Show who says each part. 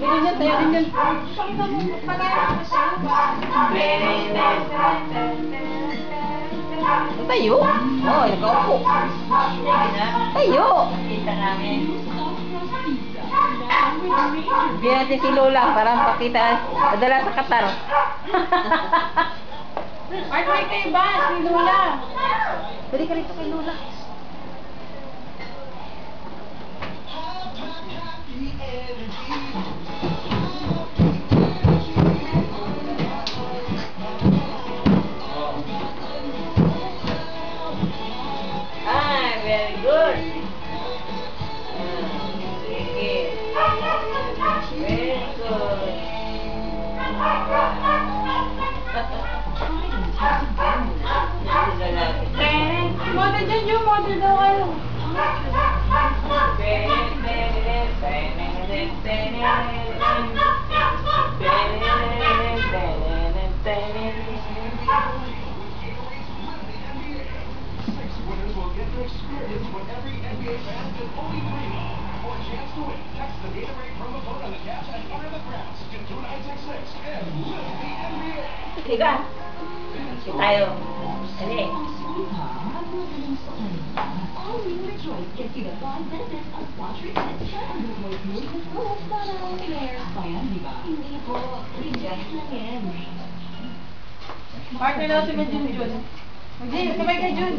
Speaker 1: Ganyan yan, tayo din yan. Tayo? Oo, nag-aupo. Tayo!
Speaker 2: Kita namin.
Speaker 1: Bigyan natin si Lola para makita. Padala sa Qatar.
Speaker 2: Ay, kayo ba? Si Lola.
Speaker 1: Balik ka rito kay Lola.
Speaker 2: Ah, very good. Sige. Very good. Model dyan yung model daw kayo.
Speaker 3: Experience what every NBA fan can only dream of. For a chance to win, text the Gatorade promo code on the caps and enter the crowds to 2966 and live the NBA.
Speaker 2: Tiga. Tayo. Dali. Partner daw si Jun. Jun, sabay ka Jun.